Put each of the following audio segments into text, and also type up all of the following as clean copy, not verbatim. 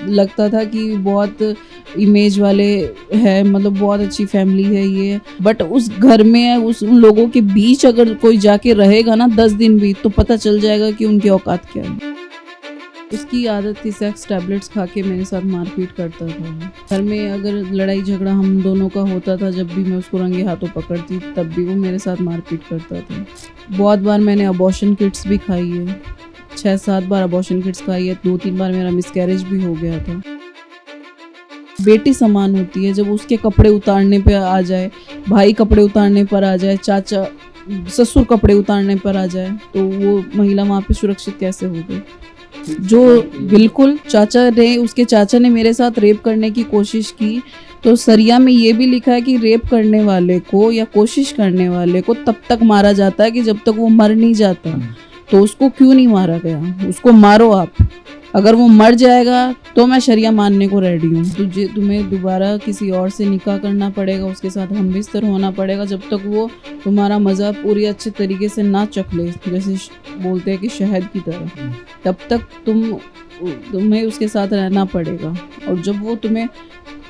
लगता था कि बहुत इमेज वाले है, मतलब बहुत अच्छी फैमिली है ये, बट उस घर में उस उन लोगों के बीच अगर कोई जाके रहेगा ना 10 दिन भी, तो पता चल जाएगा कि उनकी औकात क्या है। उसकी आदत थी सेक्स टैबलेट्स खा के मेरे साथ मारपीट करता था वो। घर में अगर लड़ाई झगड़ा हम दोनों का होता था, जब भी मैं उसको रंगे हाथों पकड़ती तब भी वो मेरे साथ मारपीट करता था। बहुत बार मैंने अबॉर्शन किट्स भी खाई है, 6-7 बार अबॉर्शन किट्स खाई है, 2-3 बार मेरा मिसकैरेज भी हो गया था। बेटी समान होती है, जब उसके कपड़े उतारने पे आ जाए, भाई कपड़े उतारने पर आ जाए, चाचा ससुर कपड़े उतारने पर आ जाए, तो वो महिला वहाँ पे सुरक्षित कैसे हो गई? जो बिल्कुल उसके चाचा ने मेरे साथ रेप करने की कोशिश की, तो सरिया में ये भी लिखा है कि रेप करने वाले को या कोशिश करने वाले को तब तक मारा जाता है कि जब तक वो मर नहीं जाता। तो उसको क्यों नहीं मारा गया? उसको मारो आप। अगर वो मर जाएगा तो मैं शरिया मानने को रेडी हूँ। तुम्हें दोबारा किसी और से निकाह करना पड़ेगा, उसके साथ हमबिस्तर होना पड़ेगा, जब तक वो तुम्हारा मज़ा पूरी अच्छे तरीके से ना चख ले, जैसे बोलते हैं कि शहद की तरह, तब तक तुम्हें उसके साथ रहना पड़ेगा। और जब वो तुम्हें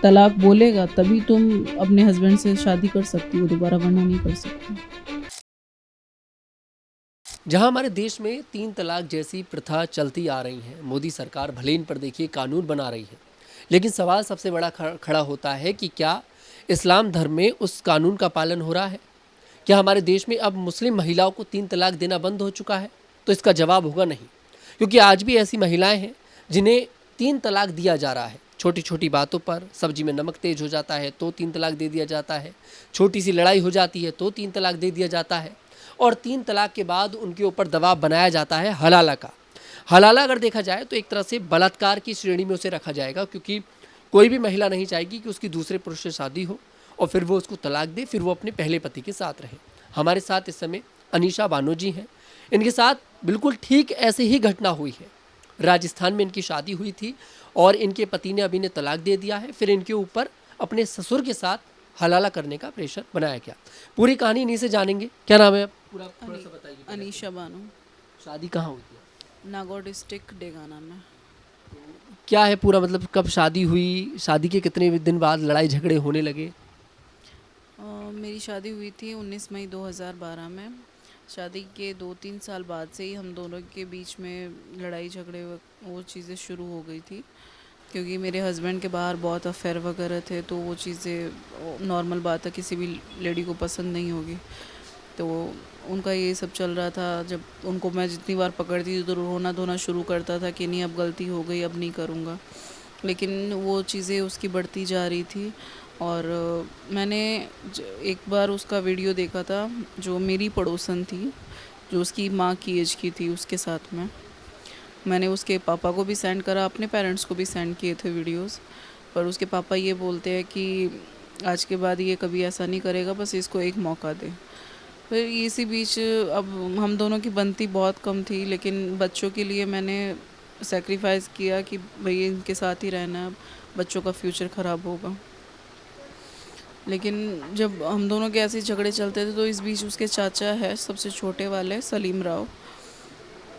तलाक बोलेगा तभी तुम अपने हस्बैंड से शादी कर सकती हो दोबारा, वरना नहीं कर सकती। जहां हमारे देश में 3 तलाक जैसी प्रथा चलती आ रही है, मोदी सरकार भले इन पर देखिए कानून बना रही है, लेकिन सवाल सबसे बड़ा खड़ा होता है कि क्या इस्लाम धर्म में उस कानून का पालन हो रहा है? क्या हमारे देश में अब मुस्लिम महिलाओं को 3 तलाक देना बंद हो चुका है? तो इसका जवाब होगा नहीं, क्योंकि आज भी ऐसी महिलाएं हैं जिन्हें 3 तलाक दिया जा रहा है। छोटी छोटी बातों पर, सब्जी में नमक तेज हो जाता है तो 3 तलाक दे दिया जाता है, छोटी सी लड़ाई हो जाती है तो 3 तलाक दे दिया जाता है, और 3 तलाक के बाद उनके ऊपर दबाव बनाया जाता है हलाला का। हलाला अगर देखा जाए तो एक तरह से बलात्कार की श्रेणी में उसे रखा जाएगा, क्योंकि कोई भी महिला नहीं चाहेगी कि उसकी दूसरे पुरुष से शादी हो और फिर वो उसको तलाक दे, फिर वो अपने पहले पति के साथ रहे। हमारे साथ इस समय अनीशा बानो जी हैं। इनके साथ बिल्कुल ठीक ऐसे ही घटना हुई है। राजस्थान में इनकी शादी हुई थी और इनके पति ने अभी ने तलाक दे दिया है, फिर इनके ऊपर अपने ससुर के साथ हलाला करने का प्रेशर बनाया गया। पूरी कहानी इन्हीं से जानेंगे। क्या नाम है आप? पूरा थोड़ा सा बताइए। अनीशा बानो, शादी कहाँ हुई थी? नागौर डिस्ट्रिक्ट डेगाना में। क्या है पूरा, मतलब कब शादी हुई, शादी के कितने दिन बाद लड़ाई झगड़े होने लगे? मेरी शादी हुई थी 19 मई 2012 में। शादी के 2-3 साल बाद से ही हम दोनों के बीच में लड़ाई झगड़े वो चीज़ें शुरू हो गई थी, क्योंकि मेरे हस्बैंड के बाहर बहुत अफेयर वगैरह थे, तो वो चीज़ें नॉर्मल बात है, किसी भी लेडी को पसंद नहीं होगी। तो उनका ये सब चल रहा था। जब उनको मैं जितनी बार पकड़ती थी तो रोना धोना शुरू करता था कि नहीं अब गलती हो गई, अब नहीं करूँगा, लेकिन वो चीज़ें उसकी बढ़ती जा रही थी। और मैंने एक बार उसका वीडियो देखा था, जो मेरी पड़ोसन थी, जो उसकी माँ की एज की थी, उसके साथ में मैंने उसके पापा को भी सेंड करा, अपने पेरेंट्स को भी सेंड किए थे वीडियोस। पर उसके पापा ये बोलते हैं कि आज के बाद ये कभी ऐसा नहीं करेगा, बस इसको एक मौका दे। फिर इसी बीच अब हम दोनों की बनती बहुत कम थी, लेकिन बच्चों के लिए मैंने सेक्रीफाइस किया कि भाई इनके साथ ही रहना, बच्चों का फ्यूचर ख़राब होगा। लेकिन जब हम दोनों के ऐसे झगड़े चलते थे, तो इस बीच उसके चाचा है सबसे छोटे वाले, सलीम राव,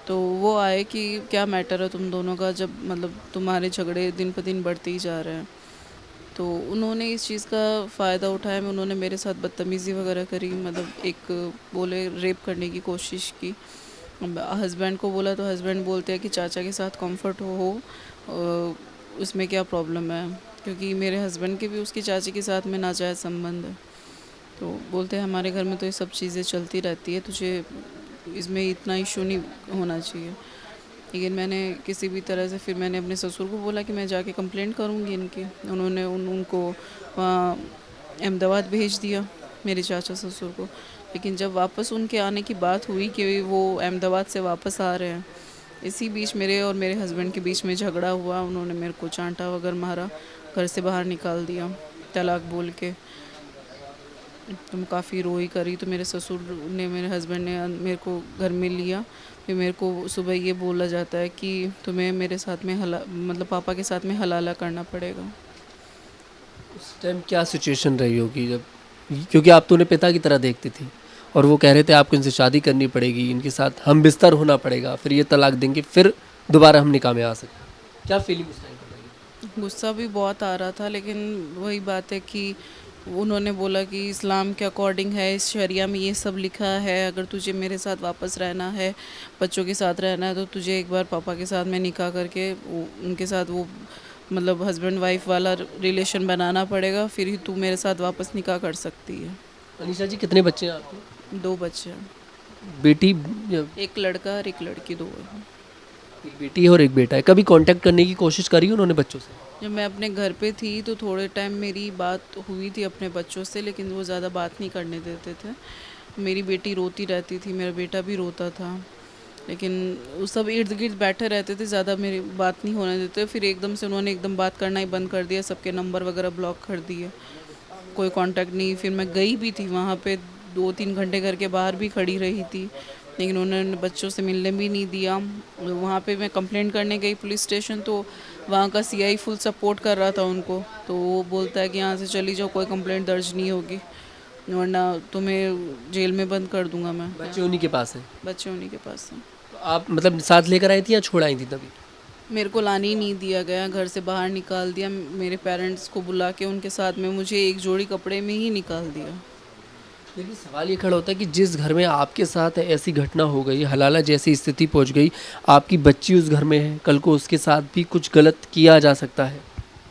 तो वो आए कि क्या मैटर है तुम दोनों का, जब मतलब तुम्हारे झगड़े दिन पर दिन बढ़ते ही जा रहे हैं। तो उन्होंने इस चीज़ का फ़ायदा उठाया, में उन्होंने मेरे साथ बदतमीज़ी वगैरह करी, मतलब एक बोले रेप करने की कोशिश की। हस्बैंड को बोला तो हस्बैंड बोलते हैं कि चाचा के साथ कंफर्ट उसमें क्या प्रॉब्लम है, क्योंकि मेरे हस्बैंड के भी उसकी चाची के साथ में नाजायज़ संबंध है। तो बोलते हैं हमारे घर में तो ये सब चीज़ें चलती रहती है, तुझे इसमें इतना इशू नहीं होना चाहिए। लेकिन मैंने किसी भी तरह से फिर मैंने अपने ससुर को बोला कि मैं जाके कंप्लेंट करूँगी इनकी। उन्होंने उनको वहाँ अहमदाबाद भेज दिया, मेरे चाचा ससुर को। लेकिन जब वापस उनके आने की बात हुई कि वो अहमदाबाद से वापस आ रहे हैं, इसी बीच मेरे और मेरे हस्बैंड के बीच में झगड़ा हुआ। उन्होंने मेरे को चांटा वगैरह मारा, घर से बाहर निकाल दिया तलाक बोल के। तुम काफ़ी रोई करी, तो मेरे ससुर ने, मेरे हस्बैंड ने मेरे को घर में लिया। फिर मेरे को सुबह ये बोला जाता है कि तुम्हें मेरे साथ में मतलब पापा के साथ में हलाला करना पड़ेगा। उस टाइम क्या सिचुएशन रही होगी जब, क्योंकि आप तो उन्हें पिता की तरह देखती थी और वो कह रहे थे आपको इनसे शादी करनी पड़ेगी, इनके साथ हम बिस्तर होना पड़ेगा, फिर ये तलाक देंगे, फिर दोबारा हम निकाह में आ सकते हैं। क्या फीलिंग उस टाइम पर रही? गुस्सा भी बहुत आ रहा था, लेकिन वही बात है कि उन्होंने बोला कि इस्लाम के अकॉर्डिंग है, इस शरिया में ये सब लिखा है, अगर तुझे मेरे साथ वापस रहना है, बच्चों के साथ रहना है, तो तुझे एक बार पापा के साथ में निकाह करके उनके साथ वो मतलब हस्बैंड वाइफ वाला रिलेशन बनाना पड़ेगा, फिर ही तू मेरे साथ वापस निकाह कर सकती है। अनीशा जी, कितने बच्चे हैं आपके? 2 बच्चे हैं, बेटी एक लड़का और एक लड़की, 2 है। एक बेटी है और एक बेटा है। कभी कांटेक्ट करने की कोशिश करी उन्होंने बच्चों से? जब मैं अपने घर पे थी तो थोड़े टाइम मेरी बात हुई थी अपने बच्चों से, लेकिन वो ज़्यादा बात नहीं करने देते थे। मेरी बेटी रोती रहती थी, मेरा बेटा भी रोता था, लेकिन वो सब इर्द गिर्द बैठे रहते थे, ज़्यादा मेरी बात नहीं होने देते। फिर एकदम से उन्होंने एकदम बात करना ही बंद कर दिया, सबके नंबर वगैरह ब्लॉक कर दिए, कोई कांटेक्ट नहीं। फिर मैं गई भी थी वहाँ पे, 2-3 घंटे घर के बाहर भी खड़ी रही थी, लेकिन उन्होंने बच्चों से मिलने भी नहीं दिया। वहाँ पे मैं कंप्लेंट करने गई पुलिस स्टेशन, तो वहाँ का सीआई फुल सपोर्ट कर रहा था उनको, तो वो बोलता है कि यहाँ से चली जाओ, कोई कंप्लेंट दर्ज नहीं होगी, वरना तुम्हें जेल में बंद कर दूंगा मैं। बच्चे उन्हीं के पास हैं? बच्चे उन्हीं के पास हैं। तो आप मतलब साथ लेकर आई थी या छोड़ आई थी तभी? मेरे को लाने ही नहीं दिया गया, घर से बाहर निकाल दिया, मेरे पेरेंट्स को बुला के उनके साथ में मुझे एक जोड़ी कपड़े में ही निकाल दिया। लेकिन सवाल ये खड़ा होता है कि जिस घर में आपके साथ ऐसी घटना हो गई, हलाला जैसी स्थिति पहुंच गई, आपकी बच्ची उस घर में है, कल को उसके साथ भी कुछ गलत किया जा सकता है।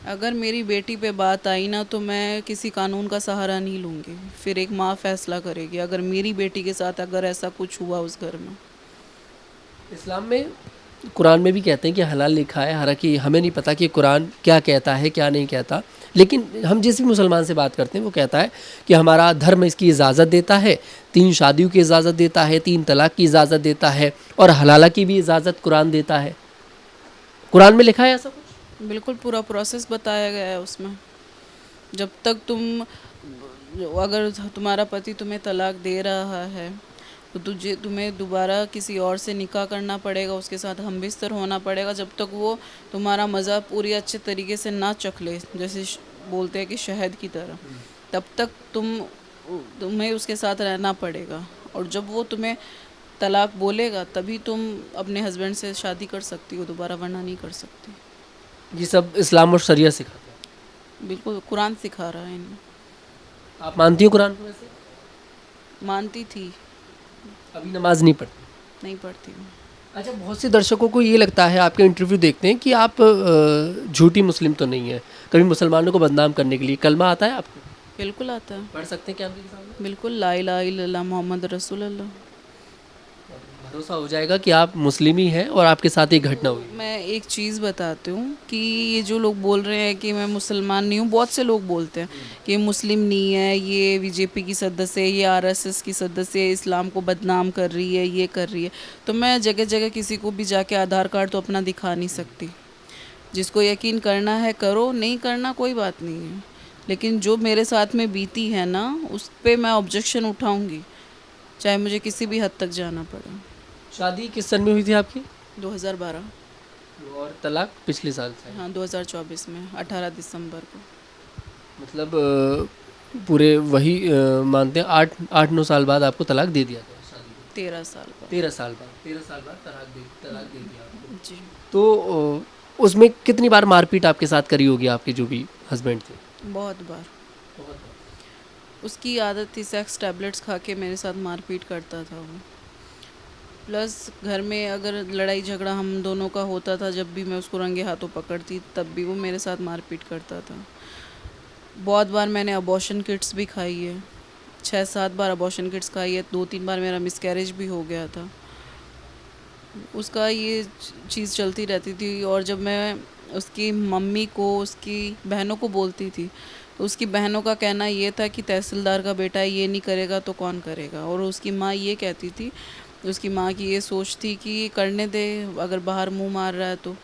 अगर मेरी बेटी पे बात आई ना, तो मैं किसी कानून का सहारा नहीं लूँगी, फिर एक माँ फैसला करेगी अगर मेरी बेटी के साथ अगर ऐसा कुछ हुआ उस घर में। इस्लाम में, कुरान में भी कहते हैं कि हलाल लिखा है, हालांकि हमें नहीं पता कि कुरान क्या कहता है क्या नहीं कहता, लेकिन हम जिस भी मुसलमान से बात करते हैं वो कहता है कि हमारा धर्म इसकी इजाज़त देता है, 3 शादियों की इजाज़त देता है, 3 तलाक की इजाज़त देता है और हलाला की भी इजाज़त कुरान देता है। कुरान में लिखा है ऐसा कुछ? बिल्कुल पूरा प्रोसेस बताया गया है उसमें। जब तक अगर तुम्हारा पति तुम्हें तलाक दे रहा है, तो तुम्हें दोबारा किसी और से निकाह करना पड़ेगा, उसके साथ हमबिस्तर होना पड़ेगा, जब तक वो तुम्हारा मज़ा पूरी अच्छे तरीके से ना चख ले, जैसे बोलते हैं कि शहद की तरह, तब तक तुम्हें उसके साथ रहना पड़ेगा। और जब वो तुम्हें तलाक बोलेगा तभी तुम अपने हस्बैंड से शादी कर सकती हो दोबारा, वरना नहीं कर सकती। ये सब इस्लाम और शरिया सिखाता है। बिल्कुल कुरान सिखा रहा है इन्हें। आप मानती हो कुरान को वैसे? मानती थी, अभी नमाज नहीं पढ़ती? नहीं पढ़ती हूँ। अच्छा, बहुत से दर्शकों को ये लगता है, आपके इंटरव्यू देखते हैं कि आप झूठी मुस्लिम तो नहीं है, कभी मुसलमानों को बदनाम करने के लिए कलमा आता है आपको? बिल्कुल आता है। पढ़ सकते हैं क्या उनके सामने? बिल्कुल, ला इलाहा इल्लल्लाह मोहम्मद रसूल अल्लाह। भरोसा हो जाएगा कि आप मुस्लिम ही हैं और आपके साथ ये घटना हुई। मैं एक चीज़ बताती हूँ कि ये जो लोग बोल रहे हैं कि मैं मुसलमान नहीं हूँ, बहुत से लोग बोलते हैं कि ये मुस्लिम नहीं है, ये बीजेपी की सदस्य है, ये आरएसएस की सदस्य है, इस्लाम को बदनाम कर रही है, ये कर रही है। तो मैं जगह जगह किसी को भी जाके आधार कार्ड तो अपना दिखा नहीं सकती। जिसको यकीन करना है करो, नहीं करना कोई बात नहीं है, लेकिन जो मेरे साथ में बीती है ना, उस पर मैं ऑब्जेक्शन उठाऊँगी, चाहे मुझे किसी भी हद तक जाना पड़े। शादी किस सन में हुई थी आपकी? 2012। और तलाक पिछले साल से? हाँ, 2024 में 18 दिसंबर को। मतलब पूरे वही मानते हैं 8-9 साल बाद आपको तलाक दे दिया था शादी में? 13 साल बाद। 13 साल बाद? 13 साल बाद तलाक दे दिया आपको। जी। तो उसमें कितनी बार मारपीट आपके साथ करी होगी आपके जो भी हस्बैंड थे? बहुत बार। बहुत बार। उसकी आदत थी, सेक्स टैबलेट्स खा के मेरे साथ मारपीट करता था वो। प्लस घर में अगर लड़ाई झगड़ा हम दोनों का होता था, जब भी मैं उसको रंगे हाथों पकड़ती तब भी वो मेरे साथ मारपीट करता था। बहुत बार मैंने अबॉर्शन किट्स भी खाई है, 6-7 बार अबॉर्शन किट्स खाई है, 2-3 बार मेरा मिसकैरेज भी हो गया था। उसका ये चीज़ चलती रहती थी। और जब मैं उसकी मम्मी को, उसकी बहनों को बोलती थी, तो उसकी बहनों का कहना ये था कि तहसीलदार का बेटा ये नहीं करेगा तो कौन करेगा। और उसकी माँ ये कहती थी, उसकी माँ की ये सोच थी कि करने दे, अगर बाहर मुंह मार रहा है तो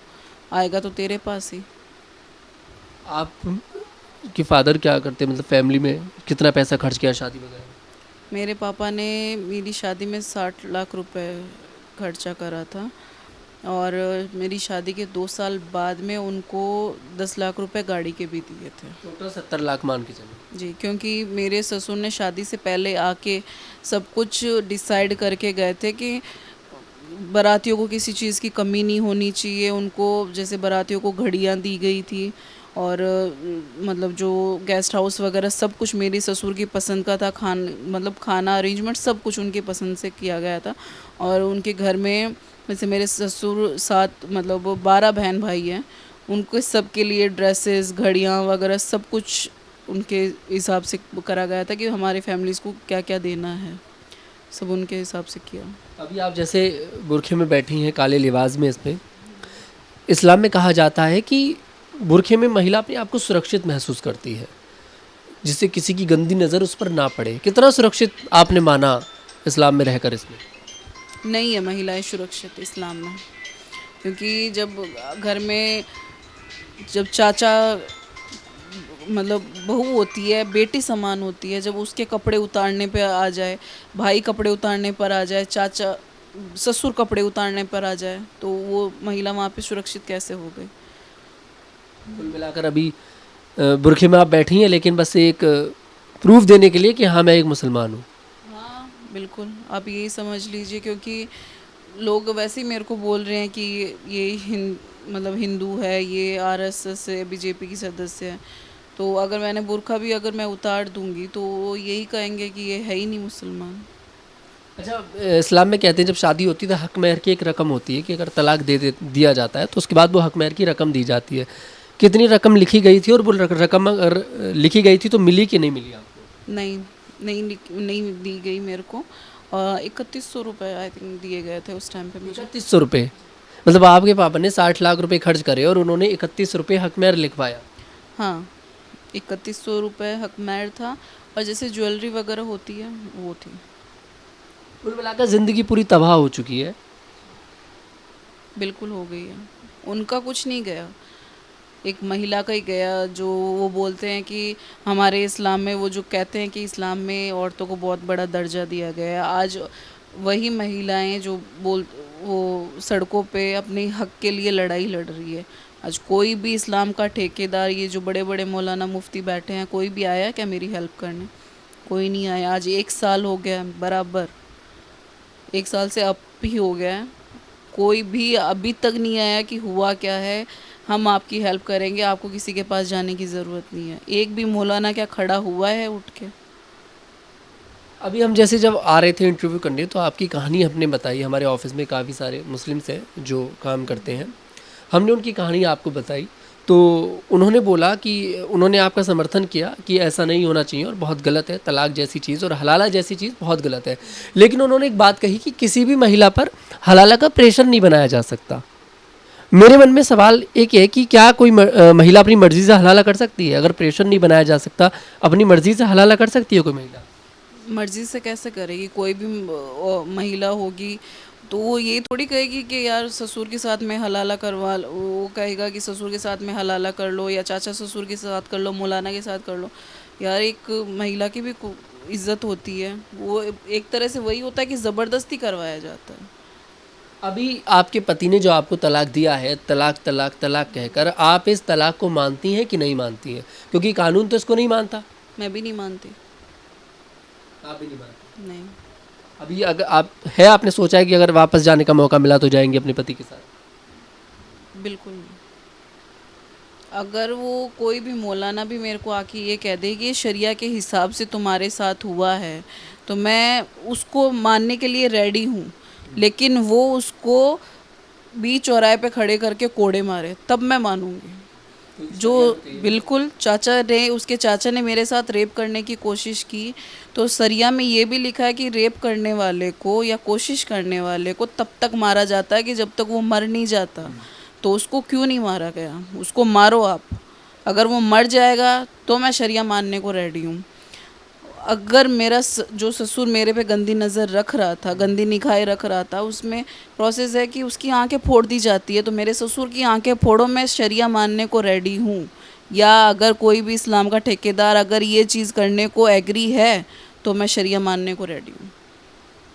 आएगा तो तेरे पास ही। आप कि फादर क्या करते, मतलब फैमिली में कितना पैसा खर्च किया शादी वगैरह? मेरे पापा ने मेरी शादी में 60 लाख रुपए खर्चा करा था, और मेरी शादी के 2 साल बाद में उनको 10 लाख रुपए गाड़ी के भी दिए थे। टोटल 70 लाख मान के चलो। जी, क्योंकि मेरे ससुर ने शादी से पहले आके सब कुछ डिसाइड करके गए थे कि बारातियों को किसी चीज़ की कमी नहीं होनी चाहिए। उनको जैसे बारातियों को घड़ियाँ दी गई थी, और मतलब जो गेस्ट हाउस वगैरह सब कुछ मेरे ससुर की पसंद का था। मतलब खाना अरेंजमेंट सब कुछ उनकी पसंद से किया गया था। और उनके घर में जैसे मेरे ससुर 7 मतलब 12 बहन भाई हैं, उनको सब के लिए ड्रेसेस, घड़ियाँ वगैरह सब कुछ उनके हिसाब से करा गया था कि हमारे फैमिलीज़ को क्या क्या देना है, सब उनके हिसाब से किया। अभी आप जैसे बुरखे में बैठी हैं, काले लिबास में, इसमें इस्लाम में कहा जाता है कि बुरखे में महिला अपने आप को सुरक्षित महसूस करती है, जिससे किसी की गंदी नज़र उस पर ना पड़े। कितना सुरक्षित आपने माना इस्लाम में रहकर इसमें? नहीं है महिलाएं सुरक्षित इस्लाम में, क्योंकि जब घर में जब चाचा मतलब बहू होती है, बेटी समान होती है, जब उसके कपड़े उतारने पे आ जाए, भाई कपड़े उतारने पर आ जाए, चाचा ससुर कपड़े उतारने पर आ जाए, तो वो महिला वहाँ पे सुरक्षित कैसे हो गई। कुल मिलाकर अभी बुरखे में आप बैठी हैं, लेकिन बस एक प्रूफ देने के लिए कि हाँ मैं एक मुसलमान हूँ। हाँ बिल्कुल, आप यही समझ लीजिए, क्योंकि लोग वैसे ही मेरे को बोल रहे हैं कि ये मतलब हिंदू है, ये आरएसएस है, बीजेपी की सदस्य है। तो अगर मैंने बुर्का भी अगर मैं उतार दूंगी तो वो यही कहेंगे कि ये है ही नहीं मुसलमान। अच्छा, इस्लाम में कहते हैं जब शादी होती है तो हक महर की एक रकम होती है कि अगर तलाक दिया जाता है तो उसके बाद वो हक महर की रकम दी जाती है। कितनी रकम लिखी गई थी, और वो रकम अगर लिखी गई थी तो मिली कि नहीं मिली आपको? नहीं, नहीं दी गई मेरे को। 3100 रुपये आई थिंक दिए गए थे उस टाइम पे मुझे। 3100 रुपये? मतलब आपके पापा ने 60 लाख रुपए खर्च करे और उन्होंने 31 रुपये हक महर लिखवाया? हाँ, 3100 रुपये हक महर था, और जैसे ज्वेलरी वगैरह होती है वो थी। कुल मिलाकर ज़िंदगी पूरी तबाह हो चुकी है। बिल्कुल हो गई है, उनका कुछ नहीं गया, एक महिला का ही गया। जो वो बोलते हैं कि हमारे इस्लाम में, वो जो कहते हैं कि इस्लाम में औरतों को बहुत बड़ा दर्जा दिया गया है, आज वही महिलाएं जो वो सड़कों पे अपने हक के लिए लड़ाई लड़ रही है। आज कोई भी इस्लाम का ठेकेदार, ये जो बड़े बड़े मौलाना मुफ्ती बैठे हैं, कोई भी आया है क्या मेरी हेल्प करने? कोई नहीं आया। आज 1 साल हो गया है, बराबर 1 साल से अप ही हो गया है, कोई भी अभी तक नहीं आया कि हुआ क्या है, हम आपकी हेल्प करेंगे, आपको किसी के पास जाने की ज़रूरत नहीं है। एक भी मौलाना क्या खड़ा हुआ है उठ के? अभी हम जैसे जब आ रहे थे इंटरव्यू करने तो आपकी कहानी हमने बताई। हमारे ऑफिस में काफ़ी सारे मुस्लिम्स हैं जो काम करते हैं, हमने उनकी कहानी आपको बताई तो उन्होंने बोला कि उन्होंने आपका समर्थन किया कि ऐसा नहीं होना चाहिए और बहुत गलत है, तलाक जैसी चीज़ और हलाला जैसी चीज़ बहुत गलत है। लेकिन उन्होंने एक बात कही कि किसी भी महिला पर हलाला का प्रेशर नहीं बनाया जा सकता। मेरे मन में सवाल एक है कि क्या कोई महिला अपनी मर्ज़ी से हलाला कर सकती है? अगर प्रेशर नहीं बनाया जा सकता, अपनी मर्ज़ी से हलाला कर सकती है कोई महिला? मर्जी से कैसे करेगी? कोई भी महिला होगी तो वो ये थोड़ी कहेगी कि यार ससुर के साथ में हलाला करवा लो, वो कहेगा कि ससुर के साथ में हलाला कर लो, या चाचा ससुर के साथ कर लो, मौलाना के साथ कर लो। यार एक महिला की भी इज्जत होती है, वो एक तरह से वही होता है कि ज़बरदस्ती करवाया जाता है। अभी आपके पति ने जो आपको तलाक दिया है, तलाक तलाक तलाक कहकर, आप इस तलाक को मानती हैं कि नहीं मानती हैं? क्योंकि कानून तो इसको नहीं मानता। मैं भी नहीं मानती। आप भी नहीं मानती? नहीं, अभी अगर आपने सोचा है कि अगर वापस जाने का मौका मिला तो जाएंगे अपने पति के साथ? बिल्कुल नहीं। अगर वो कोई भी मौलाना भी मेरे को आके ये कह दे कि ये शरिया के हिसाब से तुम्हारे साथ हुआ है, तो मैं उसको मानने के लिए रेडी हूँ। लेकिन वो उसको बीच चौराहे पे खड़े करके कोड़े मारे तब मैं मानूंगी। जो बिल्कुल, उसके चाचा ने मेरे साथ रेप करने की कोशिश की, तो सरिया में ये भी लिखा है कि रेप करने वाले को या कोशिश करने वाले को तब तक मारा जाता है कि जब तक वो मर नहीं जाता। तो उसको क्यों नहीं मारा गया? उसको मारो आप। अगर वो मर जाएगा तो मैं शरिया मानने को रेडी हूँ। अगर जो ससुर मेरे पे गंदी नज़र रख रहा था, गंदी निगाहें रख रहा था, उसमें प्रोसेस है कि उसकी आंखें फोड़ दी जाती है, तो मेरे ससुर की आंखें फोड़ो, मैं शरिया मानने को रेडी हूँ। या अगर कोई भी इस्लाम का ठेकेदार अगर ये चीज़ करने को एग्री है तो मैं शरिया मानने को रेडी हूँ।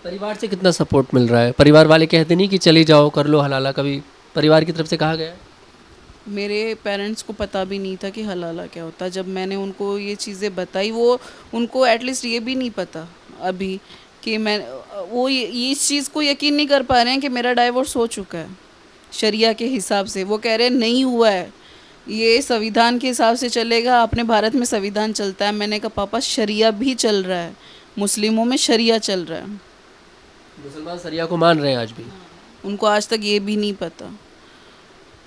परिवार से कितना सपोर्ट मिल रहा है? परिवार वाले कहते नहीं कि चले जाओ कर लो हलाला? कभी परिवार की तरफ से कहा गया है? मेरे पेरेंट्स को पता भी नहीं था कि हलाला क्या होता है। जब मैंने उनको ये चीज़ें बताई, वो उनको एटलीस्ट ये भी नहीं पता अभी कि मैं वो ये इस चीज़ को यकीन नहीं कर पा रहे हैं कि मेरा डाइवोर्स हो चुका है शरिया के हिसाब से। वो कह रहे हैं नहीं हुआ है, ये संविधान के हिसाब से चलेगा, अपने भारत में संविधान चलता है। मैंने कहा पापा शरिया भी चल रहा है, मुस्लिमों में शरिया चल रहा है। मुसलमान शरिया को मान रहे हैं आज भी? उनको आज तक ये भी नहीं पता।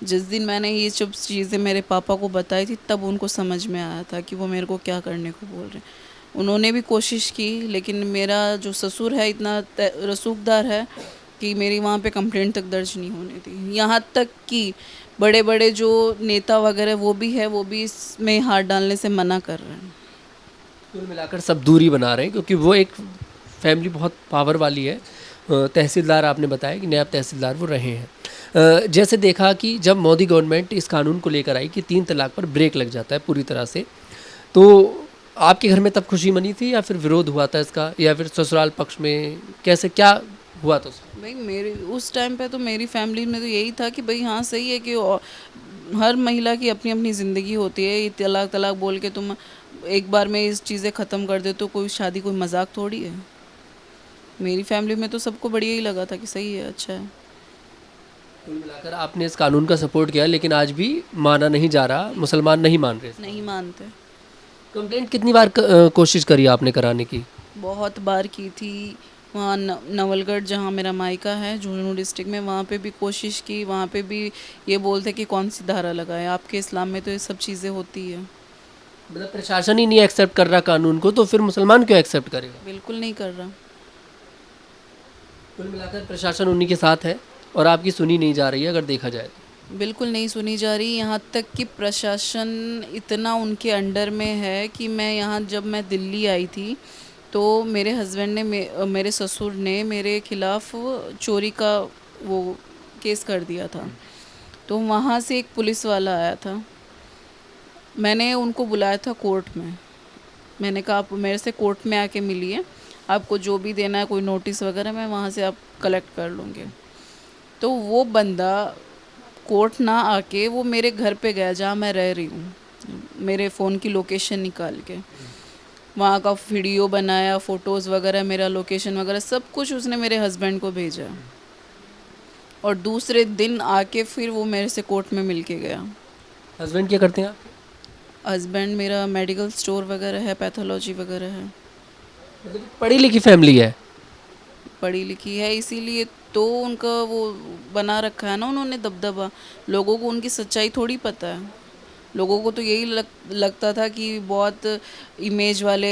जिस दिन मैंने ये सब चीज़ें मेरे पापा को बताई थी तब उनको समझ में आया था कि वो मेरे को क्या करने को बोल रहे हैं। उन्होंने भी कोशिश की, लेकिन मेरा जो ससुर है इतना रसूखदार है कि मेरी वहाँ पे कंप्लेंट तक दर्ज नहीं होने दी। यहाँ तक कि बड़े बड़े जो नेता वगैरह वो भी है, वो भी इसमें हाथ डालने से मना कर रहे हैं। कुल मिलाकर सब दूरी बना रहे हैं क्योंकि वो एक फैमिली बहुत पावर वाली है। तहसीलदार आपने बताया कि नायब तहसीलदार वो रहे हैं। जैसे देखा कि जब मोदी गवर्नमेंट इस कानून को लेकर आई कि 3 तलाक पर ब्रेक लग जाता है पूरी तरह से, तो आपके घर में तब खुशी मनी थी या फिर विरोध हुआ था इसका, या फिर ससुराल पक्ष में कैसे क्या हुआ था उसका? भाई मेरी उस टाइम पे तो मेरी फैमिली में तो यही था कि भाई हाँ सही है कि हर महिला की अपनी अपनी ज़िंदगी होती है। ये तलाक तलाक बोल के तुम एक बार में इस चीज़ें ख़त्म कर दे तो कोई शादी कोई मजाक थोड़ी है। मेरी फैमिली में तो सबको बढ़िया ही लगा था कि सही है, अच्छा है। कुल मिलाकर आपने इस कानून का सपोर्ट किया, लेकिन आज भी माना नहीं जा रहा, मुसलमान नहीं मान रहे। नहीं मानते। कंप्लेंट कितनी बार कोशिश करी आपने कराने की? बहुत बार की थी। वहाँ नवलगढ़ जहाँ मेरा मायका है झुंझुनू डिस्ट्रिक्ट में, वहाँ पे भी कोशिश की। वहाँ पे भी ये बोलते कि कौन सी धारा लगाए, आपके इस्लाम में तो ये सब चीज़ें होती है। मतलब प्रशासन ही नहीं एक्सेप्ट कर रहा कानून को, तो फिर मुसलमान क्यों एक्सेप्ट करेगा? बिल्कुल नहीं कर रहा। कुल मिलाकर प्रशासन उन्हीं के साथ है और आपकी सुनी नहीं जा रही है अगर देखा जाए तो। बिल्कुल नहीं सुनी जा रही। यहाँ तक कि प्रशासन इतना उनके अंडर में है कि मैं यहाँ जब मैं दिल्ली आई थी तो मेरे हस्बैंड ने मेरे ससुर ने मेरे खिलाफ़ चोरी का वो केस कर दिया था। तो वहाँ से एक पुलिस वाला आया था, मैंने उनको बुलाया था कोर्ट में। मैंने कहा आप मेरे से कोर्ट में आके मिलिए, आपको जो भी देना है कोई नोटिस वगैरह मैं वहाँ से आप कलेक्ट कर लूँगी। तो वो बंदा कोर्ट ना आके वो मेरे घर पे गया जहाँ मैं रह रही हूँ, मेरे फ़ोन की लोकेशन निकाल के वहाँ का वीडियो बनाया, फ़ोटोज़ वगैरह, मेरा लोकेशन वगैरह सब कुछ उसने मेरे हस्बैंड को भेजा। और दूसरे दिन आके फिर वो मेरे से कोर्ट में मिल के गया। हस्बैंड क्या करते हैं आप? हस्बैंड मेरा मेडिकल स्टोर वगैरह है, पैथोलॉजी वगैरह है। मतलब पढ़ी लिखी फैमिली है? पढ़ी लिखी है, इसीलिए तो उनका वो बना रखा है ना उन्होंने दबदबा। लोगों को उनकी सच्चाई थोड़ी पता है। लोगों को तो यही लगता था कि बहुत इमेज वाले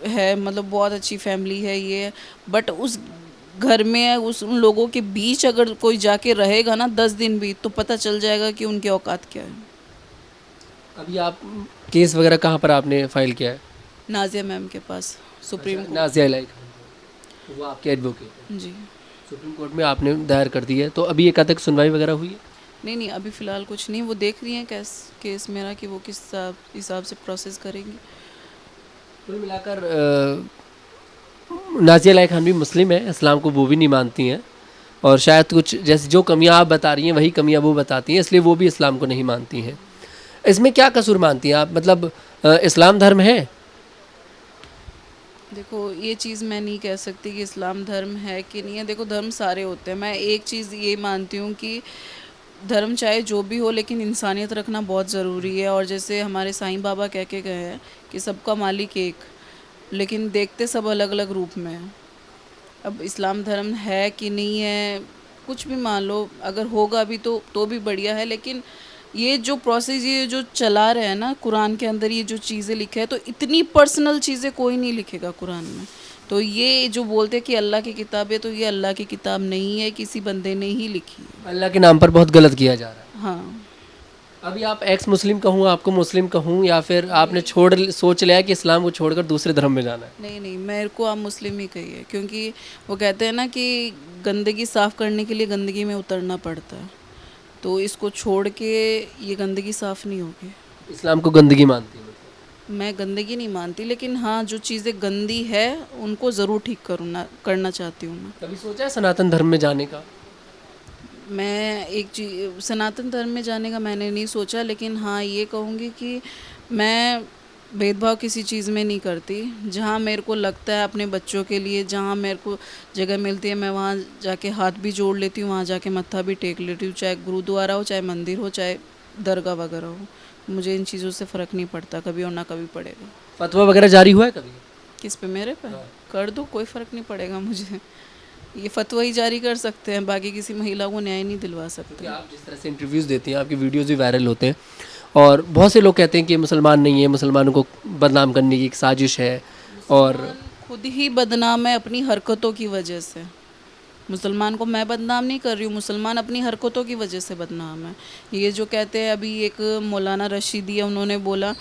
है, मतलब बहुत अच्छी फैमिली है ये। बट उस घर में उन लोगों के बीच अगर कोई जाके रहेगा ना 10 दिन भी, तो पता चल जाएगा कि उनकी औकात क्या है। अभी आप केस वगैरह कहाँ पर आपने फाइल किया है? नाजिया मैम के पास, सुप्रीम कोर्ट। नाजिया इलाही खान, वो आपके एडवोकेट? जी। सुप्रीम कोर्ट में आपने दायर कर दी है, तो अभी एक तक सुनवाई वगैरह हुई है? नहीं नहीं, अभी फ़िलहाल कुछ नहीं। वो देख रही हैं केस मेरा कि वो किस हिसाब से प्रोसेस करेंगी। कुल मिलाकर नाजिया इलाही खान भी मुस्लिम है, इस्लाम को वो भी नहीं मानती हैं, और शायद कुछ जैसे जो कमियां आप बता रही हैं वही कमियां वो बताती हैं, इसलिए वो भी इस्लाम को नहीं मानती हैं। इसमें क्या कसूर मानती हैं आप? मतलब इस्लाम धर्म है? देखो ये चीज़ मैं नहीं कह सकती कि इस्लाम धर्म है कि नहीं है। देखो धर्म सारे होते हैं। मैं एक चीज़ ये मानती हूँ कि धर्म चाहे जो भी हो, लेकिन इंसानियत रखना बहुत ज़रूरी है। और जैसे हमारे साईं बाबा कह के गए हैं कि सबका मालिक एक, लेकिन देखते सब अलग अलग रूप में हैं। अब इस्लाम धर्म है कि नहीं है, कुछ भी मान लो, अगर होगा भी तो भी बढ़िया है। लेकिन ये जो प्रोसेस ये जो चला रहे हैं ना, कुरान के अंदर ये जो चीज़ें लिखे हैं, तो इतनी पर्सनल चीज़ें कोई नहीं लिखेगा कुरान में। तो ये जो बोलते हैं कि अल्लाह की किताब है, तो ये अल्लाह की किताब नहीं है, किसी बंदे ने ही लिखी है। अल्लाह के नाम पर बहुत गलत किया जा रहा है। हाँ। अभी आप एक्स मुस्लिम कहूँ, आपको मुस्लिम कहूँ, या फिर आपने सोच लिया कि इस्लाम को छोड़कर दूसरे धर्म में जाना है? नहीं नहीं, मेरे को आप मुस्लिम ही कहिए, क्योंकि वो कहते हैं ना कि गंदगी साफ़ करने के लिए गंदगी में उतरना पड़ता है। तो इसको छोड़ के ये गंदगी साफ़ नहीं होगी। इस्लाम को गंदगी मानती है? मैं गंदगी नहीं मानती, लेकिन हाँ जो चीज़ें गंदी है उनको ज़रूर ठीक करना चाहती हूँ मैं। कभी सोचा है सनातन धर्म में जाने का? मैं एक चीज़ सनातन धर्म में जाने का मैंने नहीं सोचा, लेकिन हाँ ये कहूँगी कि मैं भेदभाव किसी चीज़ में नहीं करती। जहाँ मेरे को लगता है अपने बच्चों के लिए, जहाँ मेरे को जगह मिलती है, मैं वहाँ जाके हाथ भी जोड़ लेती हूँ, वहाँ जाके मत्था भी टेक लेती हूँ, चाहे गुरुद्वारा हो, चाहे मंदिर हो, चाहे दरगाह वगैरह हो। मुझे इन चीज़ों से फ़र्क नहीं पड़ता, कभी और ना कभी पड़ेगा। फतवा वगैरह जारी हुआ है कभी? किस पे? मेरे पे? कर दो, कोई फ़र्क नहीं पड़ेगा मुझे। ये फतवा ही जारी कर सकते हैं, बाकी किसी महिला को न्याय नहीं दिलवा क्योंकि सकते। आप जिस तरह से इंटरव्यूज़ देती हैं, आपके वीडियोज़ भी वायरल होते हैं और बहुत से लोग कहते हैं कि ये मुसलमान नहीं है, मुसलमानों को बदनाम करने की एक साजिश है। और मुसलमान खुद ही बदनाम है अपनी हरकतों की वजह से। मुसलमान को मैं बदनाम नहीं कर रही हूँ, मुसलमान अपनी हरकतों की वजह से बदनाम है। ये जो कहते हैं, अभी एक मौलाना रशीदी है, उन्होंने बोला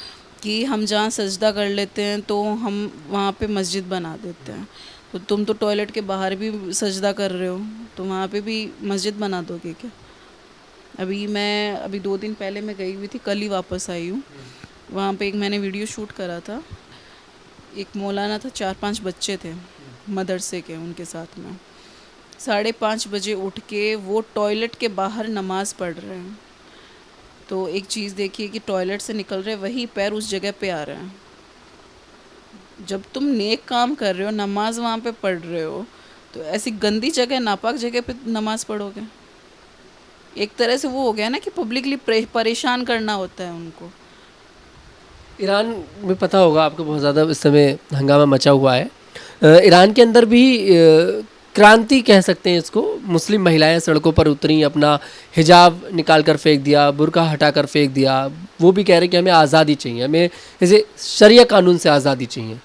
कि हम जहाँ सजदा कर लेते हैं तो हम वहाँ पे मस्जिद बना देते हैं। तो तुम तो टॉयलेट के बाहर भी सजदा कर रहे हो, तो वहाँ पे भी मस्जिद बना दोगे क्या? अभी 2 दिन पहले मैं गई हुई थी, कल ही वापस आई हूँ। वहाँ पे एक मैंने वीडियो शूट करा था। एक मौलाना था, 4-5 बच्चे थे मदरसे के, उनके साथ में 5:30 बजे उठ के वो टॉयलेट के बाहर नमाज़ पढ़ रहे हैं। तो एक चीज़ देखिए कि टॉयलेट से निकल रहे वही पैर उस जगह पे आ रहे हैं। जब तुम नेक काम कर रहे हो, नमाज वहाँ पे पढ़ रहे हो, तो ऐसी गंदी जगह, नापाक जगह पे नमाज पढ़ोगे? एक तरह से वो हो गया ना कि पब्लिकली परेशान करना होता है उनको। ईरान में पता होगा आपको, बहुत ज़्यादा इस समय हंगामा मचा हुआ है। ईरान के अंदर भी क्रांति कह सकते हैं इसको। मुस्लिम महिलाएं सड़कों पर उतरी, अपना हिजाब निकाल कर फेंक दिया, बुर्का हटा कर फेंक दिया। वो भी कह रहे कि हमें आज़ादी चाहिए, हमें जैसे शरिया कानून से आज़ादी चाहिए।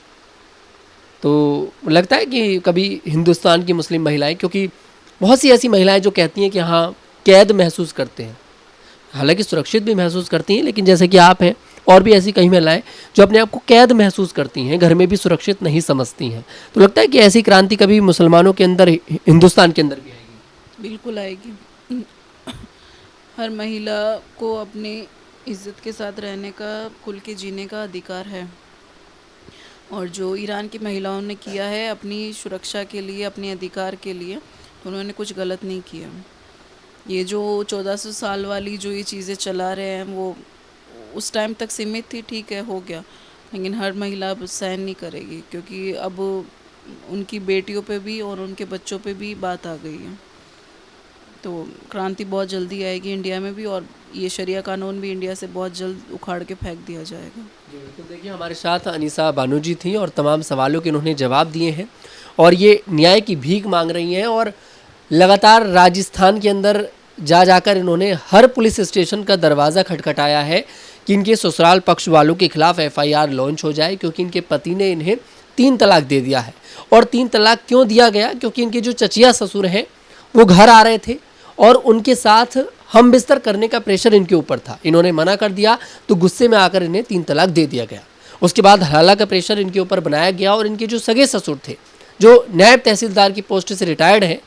तो लगता है कि कभी हिंदुस्तान की मुस्लिम महिलाएं, क्योंकि बहुत सी ऐसी महिलाएं जो कहती हैं कि हाँ, कैद महसूस करते हैं, हालांकि सुरक्षित भी महसूस करती हैं, लेकिन जैसे कि आप हैं और भी ऐसी कई महिलाएं जो अपने आप को कैद महसूस करती हैं, घर में भी सुरक्षित नहीं समझती हैं। तो लगता है कि ऐसी क्रांति कभी मुसलमानों के अंदर, हिंदुस्तान के अंदर भी आएगी। बिल्कुल आएगी। हर महिला को अपनी इज्जत के साथ रहने का, खुल के जीने का अधिकार है। और जो ईरान की महिलाओं ने किया है अपनी सुरक्षा के लिए, अपने अधिकार के लिए, तो उन्होंने कुछ गलत नहीं किया। ये जो 1400 साल वाली जो ये चीज़ें चला रहे हैं, वो उस टाइम तक सीमित थी, ठीक है, हो गया। लेकिन हर महिला अब सहन नहीं करेगी, क्योंकि अब उनकी बेटियों पे भी और उनके बच्चों पे भी बात आ गई है। तो क्रांति बहुत जल्दी आएगी इंडिया में भी, और ये शरिया कानून भी इंडिया से बहुत जल्द उखाड़ के फेंक दिया जाएगा। जी बिल्कुल। देखिए, हमारे साथ अनीसा बानो जी थी और तमाम सवालों के उन्होंने जवाब दिए हैं और ये न्याय की भीख मांग रही हैं। और लगातार राजस्थान के अंदर जा जाकर इन्होंने हर पुलिस स्टेशन का दरवाज़ा खटखटाया है कि इनके ससुराल पक्ष वालों के खिलाफ एफआईआर लॉन्च हो जाए, क्योंकि इनके पति ने इन्हें 3 तलाक दे दिया है। और 3 तलाक क्यों दिया गया? क्योंकि इनके जो चचिया ससुर हैं वो घर आ रहे थे और उनके साथ हम बिस्तर करने का प्रेशर इनके ऊपर था। इन्होंने मना कर दिया तो गुस्से में आकर इन्हें 3 तलाक दे दिया गया। उसके बाद हलाला का प्रेशर इनके ऊपर बनाया गया और इनके जो सगे ससुर थे, जो नायब तहसीलदार की पोस्ट से रिटायर्ड हैं,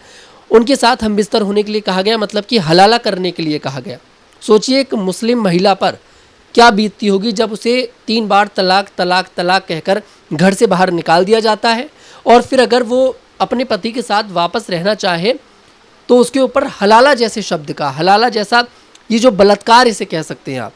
उनके साथ हम बिस्तर होने के लिए कहा गया, मतलब कि हलाला करने के लिए कहा गया। सोचिए एक मुस्लिम महिला पर क्या बीतती होगी जब उसे 3 बार तलाक तलाक तलाक कहकर घर से बाहर निकाल दिया जाता है, और फिर अगर वो अपने पति के साथ वापस रहना चाहे तो उसके ऊपर हलाला जैसे शब्द का, हलाला जैसा, ये जो बलात्कार इसे कह सकते हैं आप,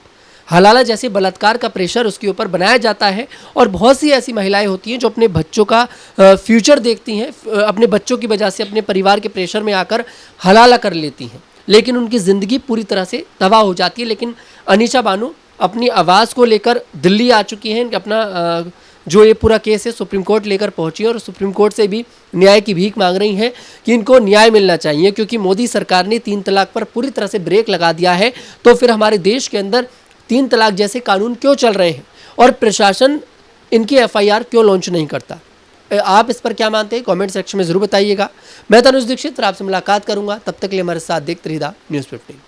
हलाला जैसे बलात्कार का प्रेशर उसके ऊपर बनाया जाता है। और बहुत सी ऐसी महिलाएं होती हैं जो अपने बच्चों का फ्यूचर देखती हैं, अपने बच्चों की वजह से अपने परिवार के प्रेशर में आकर हलाला कर लेती हैं, लेकिन उनकी ज़िंदगी पूरी तरह से तबाह हो जाती है। लेकिन अनीसा बानो अपनी आवाज़ को लेकर दिल्ली आ चुकी हैं। अपना जो ये पूरा केस है सुप्रीम कोर्ट लेकर पहुंची है और सुप्रीम कोर्ट से भी न्याय की भीख मांग रही हैं कि इनको न्याय मिलना चाहिए, क्योंकि मोदी सरकार ने 3 तलाक पर पूरी तरह से ब्रेक लगा दिया है। तो फिर हमारे देश के अंदर 3 तलाक जैसे कानून क्यों चल रहे हैं और प्रशासन इनकी एफआईआर क्यों लॉन्च नहीं करता? आप इस पर क्या मानते हैं? कमेंट सेक्शन में ज़रूर बताइएगा। मैं तनुज दीक्षित आपसे मुलाकात करूंगा, तब तक के लिए हमारे साथ देखते रहिए न्यूज़ 15।